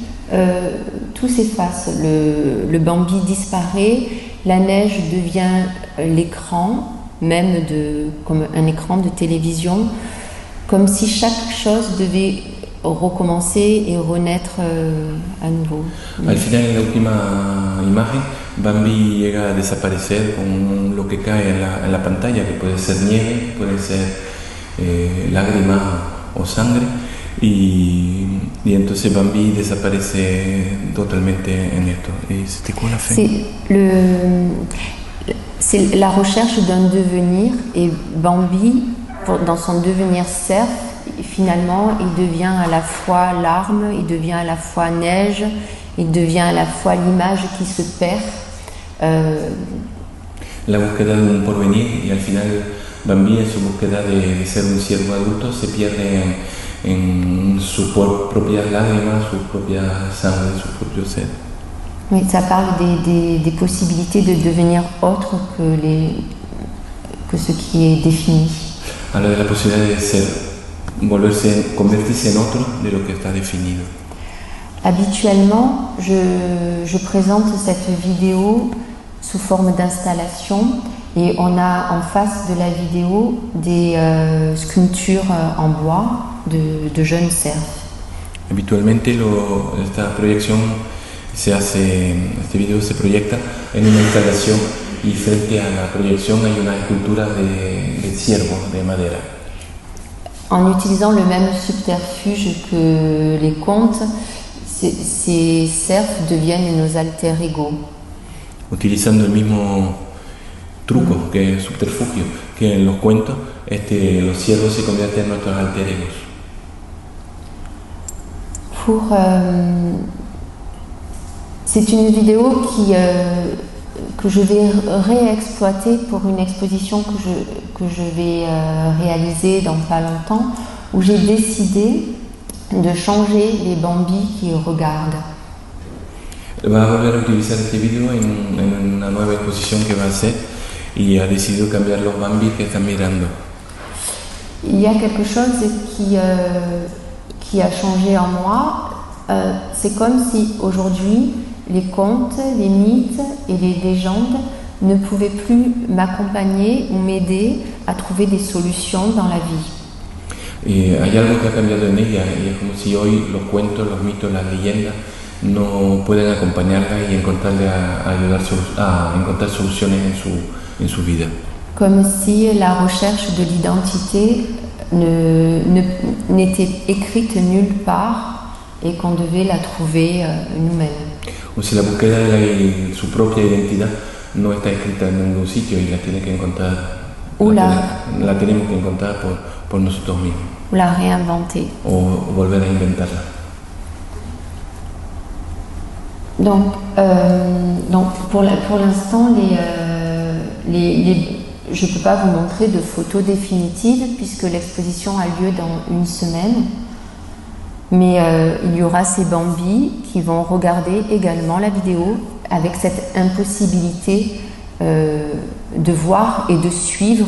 tout s'efface, le Bambi disparaît, la neige devient l'écran, même comme un écran de télévision, comme si chaque chose devait recommencer et renaître à nouveau. Al final, en la última imagen, Bambi llega a desaparecer con lo que cae en la pantalla, que puede ser nieve, puede ser lágrimas o sangre, y entonces Bambi desaparece totalmente en esto. C'était quoi la fin? C'est la recherche d'un devenir, et Bambi, dans son devenir cerf, finalement, il devient à la fois larme, il devient à la fois neige, il devient à la fois l'image qui se perd. La búsqueda de un porvenir, y al final Bambi, en su búsqueda de ser un ciervo adulto, se pierde en sus propias lágrimas, su propia sangre, su propio ser. Oui, ça parle des possibilités de devenir autre que ce qui est défini. Habla de la posibilidad de ser, convertirse en otro de lo que está definido. Habituellement, je présente cette vidéo sous forme d'installation et on a en face de la vidéo des sculptures en bois de jeunes cerfs. Habitualmente esta proyección este video se proyecta en una instalación y frente a la proyección hay una escultura de ciervo de madera. En utilisant le même subterfuge que les contes, ces cerfs deviennent nos alter ego. Utilizando el mismo truco, que es subterfugio, que en los cuentos los ciervos se convierten en nuestros alter egos. C'est une vidéo que je vais réexploiter pour une exposition que je vais réaliser dans pas longtemps, où j'ai décidé de changer les Bambis qui regardent. Va a volver a utilizar este video en una nueva exposición que va a hacer y ha decidido cambiar los Bambis que están mirando. Il y a quelque chose qui a changé en moi. C'est comme si aujourd'hui les contes, les mythes et les légendes ne pouvaient plus m'accompagner ou m'aider à trouver des solutions dans la vie. Hay algo que ha cambiado en ella y es como si hoy los cuentos, los mitos, las leyendas no pueden acompañarla y encontrarle a encontrar soluciones en su vida. Comme si la recherche de l'identité n'était écrite nulle part et qu'on devait la trouver nous-mêmes. O si la búsqueda de su propia identidad no está escrita en ningún sitio y la tiene que encontrar, la tenemos que encontrar por nosotros mismos. Ou la réinventer. O volver a inventarla. Donc pour l'instant, je ne peux pas vous montrer de photos définitives puisque l'exposition a lieu dans une semaine. Mais il y aura ces Bambis qui vont regarder également la vidéo avec cette impossibilité de voir et de suivre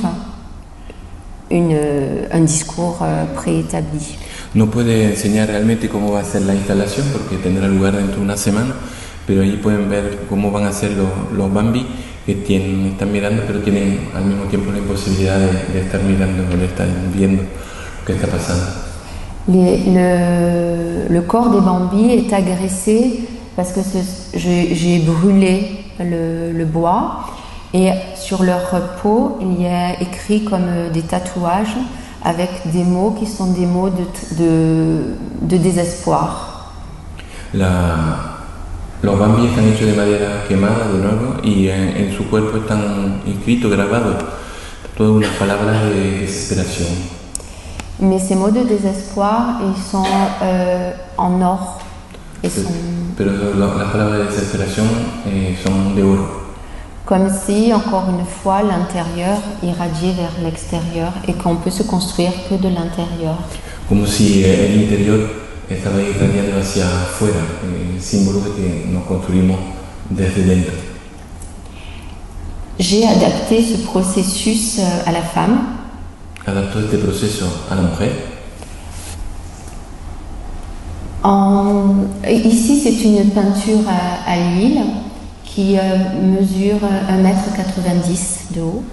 un discours préétabli. No puede enseñar realmente cómo va a ser la instalación porque tendrá lugar dentro de una semana, pero ahí pueden ver cómo van a ser los Bambis que están mirando, pero tienen al mismo tiempo la imposibilidad de estar mirando, de estar viendo lo que está pasando. Le corps des Bambis est agressé parce que j'ai brûlé le bois et sur leur peau il y a écrit comme des tatouages avec des mots qui sont des mots de désespoir. Los Bambis están hechos de madera quemada de nuevo y en su cuerpo están inscritos, grabados todas unas palabras de desesperación. Mais ces mots de désespoir, ils sont en or. Pero las palabras de desesperación son de oro. Comme si, encore une fois, l'intérieur irradiait vers l'extérieur et qu'on peut se construire que de l'intérieur. Como si el interior estaba irradiando hacia afuera, el símbolo de que nos construimos desde dentro. j'ai adapté ce processus à la femme. Adapto este proceso a la mujer. Ici, c'est une peinture à l'huile qui mesure 1,90 m de haut.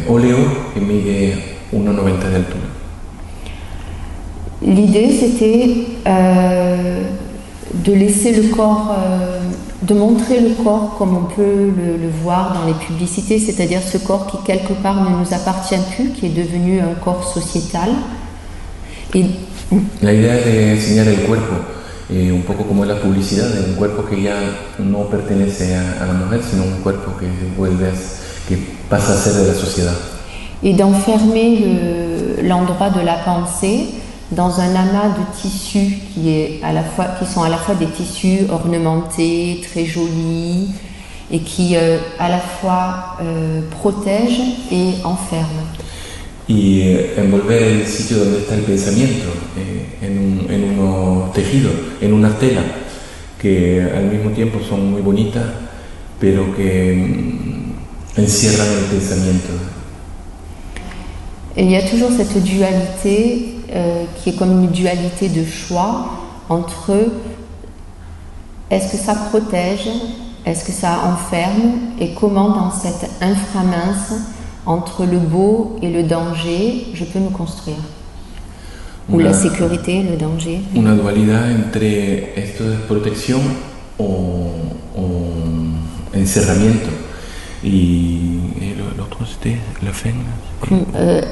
Óleo que mide 1,90 de altura. L'idée, c'était de laisser le corps, de montrer le corps comme on peut le voir dans les publicités, c'est-à-dire ce corps qui quelque part ne nous appartient plus, qui est devenu un corps sociétal. Et la idea es de enseñar el cuerpo, un poco como en la publicidad, un cuerpo que ya no pertenece a la mujer, sino un cuerpo que que pasa a ser de la sociedad. Et d'enfermer l'endroit de la pensée dans un amas de tissus qui sont à la fois des tissus ornementés, très jolis, et qui à la fois protègent et enferment. Y envolver el sitio donde está el pensamiento en unos tejidos, en una tela que al mismo tiempo son muy bonitas, pero que encierran el pensamiento. Et il y a toujours cette dualité qui est comme une dualité de choix entre est-ce que ça protège, est-ce que ça enferme, et comment dans cette inframince entre le beau et le danger je peux me construire. Ou la sécurité, le danger. Una dualidad entre esto es protección o encerramiento. Y l'autre c'était la fin.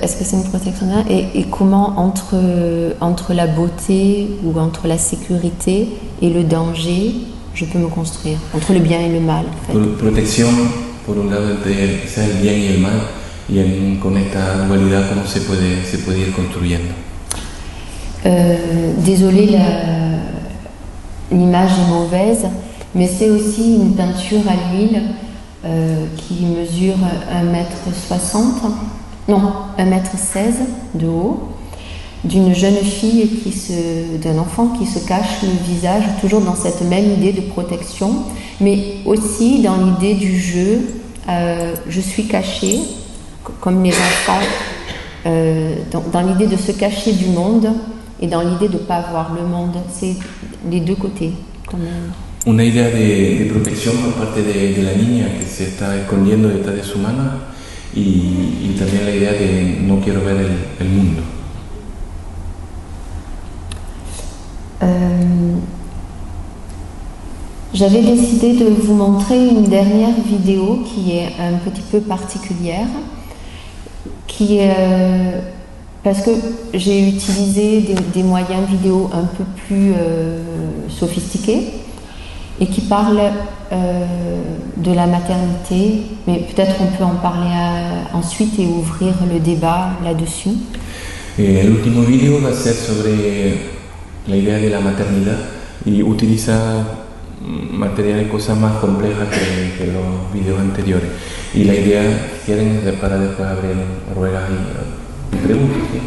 Est-ce que c'est une protection et comment entre la beauté ou entre la sécurité et le danger je peux me construire, entre le bien et le mal en fait. Protección por un lado entre quizás el bien y el mal, y con esta dualidad cómo se puede ir construyendo. Désolée, l'image est mauvaise, mais c'est aussi une peinture à l'huile qui mesure 1,60 m, non, 1,16 m de haut, d'une jeune fille d'un enfant qui se cache le visage, toujours dans cette même idée de protection, mais aussi dans l'idée du jeu, je suis cachée, comme les enfants, dans l'idée de se cacher du monde et dans l'idée de ne pas voir le monde. C'est les deux côtés quand même. Una idea de protección por parte de la niña que se está escondiendo detrás de su mano y también la idea de no quiero ver el mundo. J'avais décidé de vous montrer une dernière vidéo qui est un petit peu particulière, qui est parce que j'ai utilisé des moyens vidéo un peu plus sophistiqués et qui parle de la maternité, mais peut-être on peut en parler ensuite et ouvrir le débat là-dessus. El último vídeo va a ser sobre la idea de la maternidad y utiliza material y cosas más complejas que los vídeos anteriores. Y la idea, si quieren, es para después abrir ruedas y preguntas. ¿Sí?